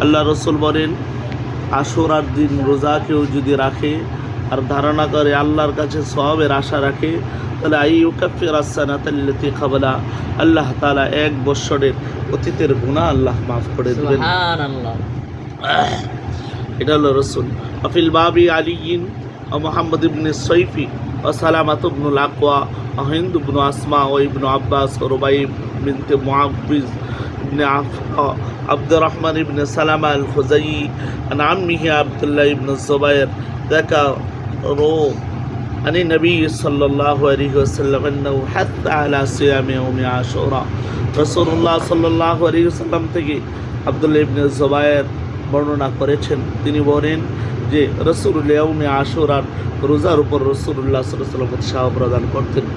আল্লাহ রসুল বলেন, আশুরার দিন রোজা কেউ যদি রাখে আর ধারণা করে আল্লাহর কাছে সওয়াবের আশা রাখে, তাহলে আইয়ুকাফিরাস-সানাতাল্লাতী ক্বাবলা, আল্লাহ তাআলা 1 বৎসরের অতীতের গুনাহ আল্লাহ মাফ করে দিবেন। সুবহানাল্লাহ। এটা হলো রসুল। আফিল বাবি আলিয়িন ও মুহাম্মদ ইবনে সাইফি ও সালামাত ইবনুল আকওয়া ও হিন্দ ইবনু আসমা ও ইবনু আব্বাস ও রুবাই বিনতে মুআবিজ ইবনে আফরা আব্দুর রহমান ইবনে সালামা আল খুজাই আন আম্মিহি আব্দুল্লাহ ইবনে জুবাইর ذكروا عن النبي صلى الله عليه وسلم أنه حث على صيام يوم عاشوراء। রাসূলুল্লাহ সাল্লাল্লাহু আলাইহি ওয়াসাল্লাম থেকে আব্দুল্লাহ ইবনে জুবাইর বর্ণনা করেছেন, তিনি বলেন যে রাসূলুল্লাহ ইয়াউমে আশুরার রোজার উপর রাসূলুল্লাহ সাল্লাল্লাহু আলাইহি ওয়াসাল্লাম উৎসাহ প্রদান করতেন।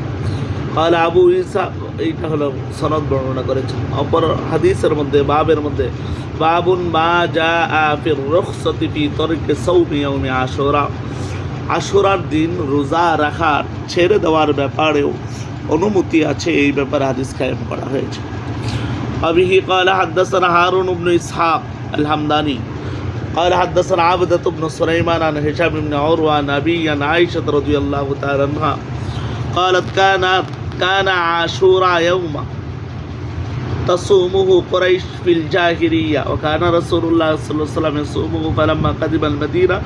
قال আবু ঈসা, এইটা হলো সনদ বর্ণনা করেছেন। অপর হাদিসের মধ্যে বাবের মধ্যে বাবুন মা জাআ ফির রুখসাতি ফি তারকি সাওমি ইয়াউমি আশুরা, আশুরার দিন রোজা রাখার ছেড়ে দেওয়ার ব্যাপারেও অনুমতি আছে, এই ব্যাপারে হাদিস কায়েম করা হয়েছে। আবিহি قال حدثنا هارون بن اسحاق الحمداني قال حدثنا عبدة بن سليمان عن هشام بن عروة عن أبي عن عائشة رضي الله تعالى عنها قالت كان عاشوراء يوما تصومه قريش في الجاهلية وكان رسول الله صلى الله عليه وسلم يصومه فلما قدم المدينة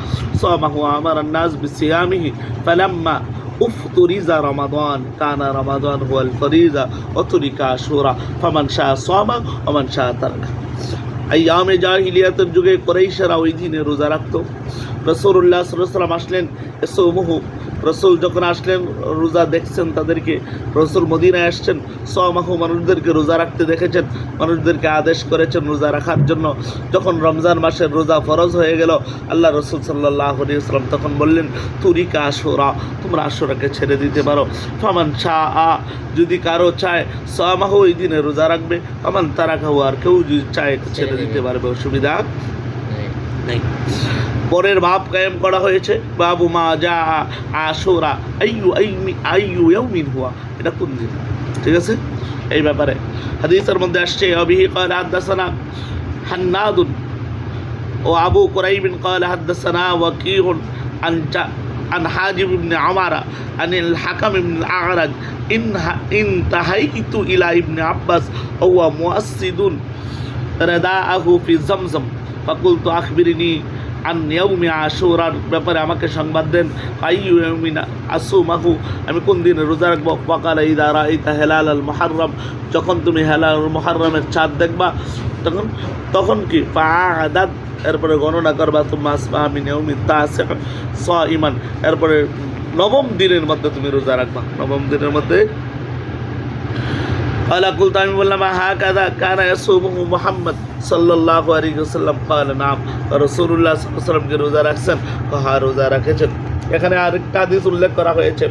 صامه وأمر الناس بصيامه فلما افترض رمضان كان رمضان هو الفريضة وترك عاشوراء فمن شاء صام ومن شاء ترك। আইয়ামে জাহিলিয়াতের যুগে কুরাইশরা ওই দিনে রোজা রাখত। রাসূলুল্লাহ সাল্লাল্লাহু আলাইহি ওয়াসাল্লাম আসলেন, ইয়াসুমুহু, রসুল যখন আসলেন রোজা দেখছেন তাদেরকে, রসুল মদিনায় আসছেন, সওমাহু, মানুষদেরকে রোজা রাখতে দেখেছেন, মানুষদেরকে আদেশ করেছেন রোজা রাখার জন্য। যখন রমজান মাসের রোজা ফরজ হয়ে গেল, আল্লাহ রসুল সাল্লাল্লাহু আলাইহি ওয়াসাল্লাম তখন বললেন, তুরিকা আশুরা, তোমরা আশুরাকে ছেড়ে দিতে পারো। ফামান শাআ, যদি কারো চায়, সওমাহু, ওই দিনে রোজা রাখবে। ফামান তারাকাহু, আর কেউ যদি চায় ছেড়ে দিতে পারবে, অসুবিধা নেই। পরের ভাব কায়েম করা হয়েছে, বাবু মা জা আশুরা আইয়ু ইয়াউমিন হুয়া, এটা কোন দিন, ঠিক আছে, এই ব্যাপারে হাদিসের মধ্যে আসছে। আবিহি قال حدثنا حناد وابو قريب قال حدثنا وكيع عن حاجب بن عمر عن الحكم بن الأعرج انتهيت إلى ابن عباس وهو مؤسد رداءه في زمزم فقلت أخبرني আন ইয়াউমি আশুরার ব্যাপারে আমাকে সংবাদ দেন। আইয়ু ইয়াউমিন আসুমাহু, আমি কোন দিনে রোজা রাখবো। ওয়াকালা ইযা রাআইতা হিলাল আল মুহাররম, যখন তুমি হিলাল মুহাররমের চাঁদ দেখবা তখন কি ফাআদাদ, এরপরে গণনা করবা, তুম্মা আসবা মিন ইয়াউমিত তাসিক সাইমান, এরপরে 9ম দিনের মধ্যে তুমি রোজা রাখবা। 9ম দিনের মধ্যে قال قلت, আমি বললাম, হাকাযা কানা ইয়াসুমুহু মুহাম্মদ সাল্লাল্লাহু আলাইহি ওয়াসাল্লাম। قال নাম, রাসূলুল্লাহ সাল্লাল্লাহু আলাইহি ওয়াসাল্লাম কি রোজা রাখছেন? হ্যাঁ, রোজা রেখেছেন। এখানে আরেকটা হাদিস উল্লেখ করা হয়েছে,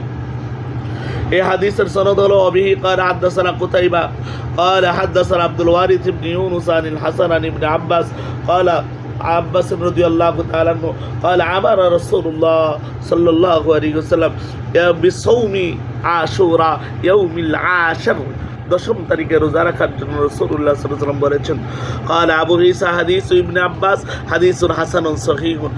এই হাদিসের সনদ হলো আবিহি قال حدثنا قتيبة قال حدثنا عبد الوارث بن يونس عن الحسن عن ابن عباس قال عباس رضي الله تعالى عنه قال امر رسول الله صلى الله عليه وسلم بصوم عاشوراء يوم العاشر, 10ম তারিখে রোজা রাখার জন্য রাসূলুল্লাহ সাল্লাল্লাহু আলাইহি ওয়াসাল্লাম বলেছেন। قال আবু ঈসা হাদিস ইবনে আব্বাস হাদিসুন হাসানুন সহিহুন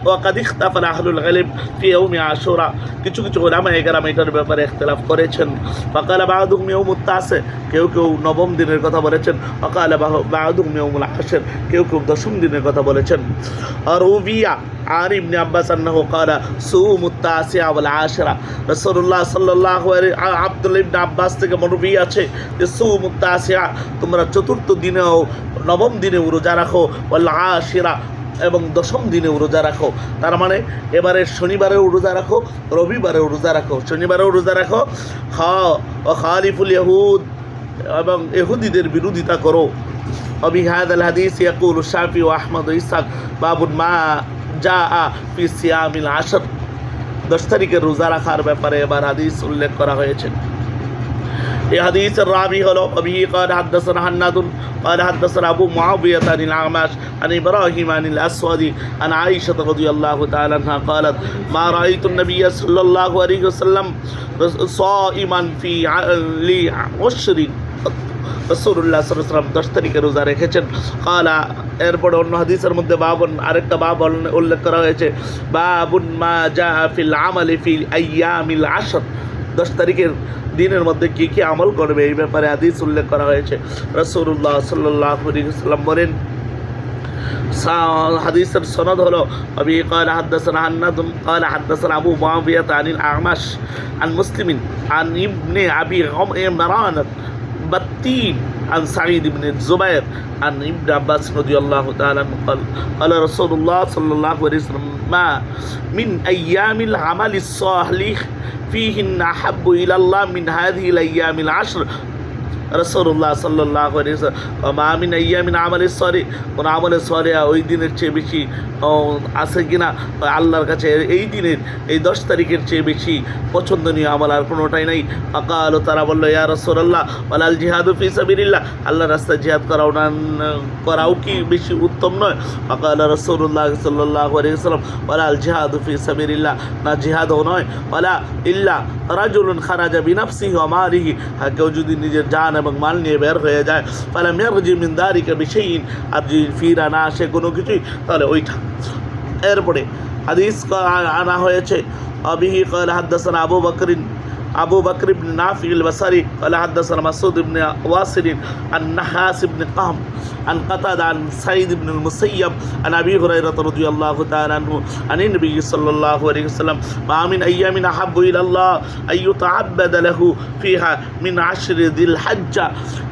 ওয়া قد اختلف اهل العلم في يوم عاشوراء, কিছু কিছু উলামা একরাম এটার ব্যাপারে ইখতিলাফ করেছেন। فقال بعضهم يوم التاسع, কেউ কেউ 9ম দিনের কথা বলেছেন। وقال بعضهم يوم العاشر, কেউ কেউ 10ম দিনের কথা বলেছেন। আর রুবিয়া عن ابن عباس انه قال صوموا التاسع والعاشرة, রাসূলুল্লাহ সাল্লাল্লাহু আলাইহি আব্দুল্লাহ ইবনে আব্বাস থেকে মরবি আছে যে صوموا التاسع, তোমরা 4র্থ দিনেও 9ম দিনেও রোজা রাখো, ওয়াল আশিরা, এবং 10ম দিনেও রোজা রাখো। তার মানে এবারে শনিবারেও রোজা রাখো, রবিবারেও রোজা রাখো, শনিবারেও রোজা রাখো। খালিফুল ইয়াহুদ, এবং ইহুদিদের বিরোধিতা করো। وبهذا الحديث يقول الشافعي وأحمد وإسحاق باب ما جاء في صيام العشر, 10 তারিখের রোজা রাখার ব্যাপারে এবার হাদিস উল্লেখ করা হয়েছে। এই হাদিসের রাবি হলো আবিহি قال حدثنا حناد قال حدثنا أبو معاوية عن الأعمش عن إبراهيم عن الأسود عن عائشة رضي الله تعالى عنها قالت ما رأيت النبي صلى الله عليه وسلم صائما في لعشر রাসূলুল্লাহ সাল্লাল্লাহু আলাইহি ওয়াসাল্লাম 10 তারিখে রোজা রেখেছেন। কালা, এরপরে অন্য হাদিসের মধ্যে বাবুন, আরেকটা বাব উল্লেখ করা হয়েছে, বাবুন মা জা ফিল আমালি ফিল আইয়ামিল আশর, 10 তারিখের দিনের মধ্যে কি কি আমল করবে এই ব্যাপারে হাদিস উল্লেখ করা হয়েছে। রাসূলুল্লাহ সাল্লাল্লাহু আলাইহি ওয়াসাল্লাম বলেন, حديث السند هلو أبي قال حدثنا هناد قال حدثنا أبو معاوية عن الأعمش عن مسلم عن ابن أبي عمران بطين عن سعيد بن الزبير عن ابن عباس رضي الله تعالى عنه قال قال رسول الله صلى الله عليه وسلم ما من أيام العمل الصالح فيهن أحب إلى الله من هذه الأيام العشر। রাসূলুল্লাহ সাল্লাল্লাহু আলাইহি ওয়াসাল্লাম মামিন আইয়ামিন আমালিস সালিহ, কোন আমলের সালিহ ওই দিনের চেয়ে বেশি আছে কিনা আল্লাহর কাছে এই দিনের এই 10 তারিখের চেয়ে বেশি পছন্দনীয় আমল আর কোনোটাই নাই। ফাকাল, তারা বলল, ইয়া রাসূলুল্লাহ ওয়ালাল জিহাদু ফি সাবিলিল্লাহ, আল্লাহর রাস্তায় জিহাদ করাও কি বেশি উত্তম নয়? ফাকাল রাসূলুল্লাহ সাল্লাল্লাহু আলাইহি ওয়াসাল্লাম ওয়ালাল জিহাদু ফি সাবিলিল্লাহ, না জিহাদও নয়, ওয়ালা ইল্লা রাজুলুন খারাজা বিনাফসিহি ওয়া মালিহি, কেউ যদি নিজের জান এবং মাল নিয়ে বের হয়ে যায়, ফালাম ইয়ারজি মিন দারিকা বিশাইইন, আর যদি ফিরা না আসে কোনো কিছুই, তাহলে ওইটা। এরপরে হাদিস আনা হয়েছে, আবিহি قال حدثنا أبو بكر بن نافع البصري قال حدثنا مسعود بن واصل عن نحاس بن قهم عن قتادة عن سعيد بن المسيب عن أبي هريرة رضي الله تعالى عنه عن النبي صلى الله عليه وسلم ما من أيام أحب إلى الله أن يتعبد له فيها من 10 ذي الحجة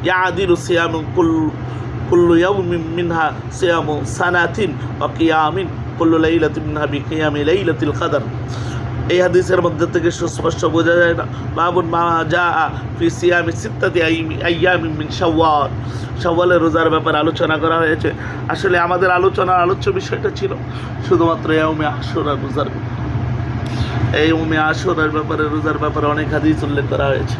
يعدل صيام كل يوم منها صيام سنة وقيام كل ليلة منها بقيام ليلة القدر। এই হাদিসের মধ্যে থেকে সুস্পষ্ট বোঝা যায় না, বাবুন মা জা ফি সিয়ামি সিত্তাতি আইয়ামিন মিন শাওয়াল, শাওয়ালের রোজার ব্যাপারে আলোচনা করা হয়েছে। আসলে আমাদের আলোচ্য বিষয়টা ছিল শুধুমাত্র ইয়াউমে আশুরার রোজার, এই ইয়াউমে আশুরার ব্যাপারে রোজার ব্যাপারে অনেক হাদিস উল্লেখ করা হয়েছে।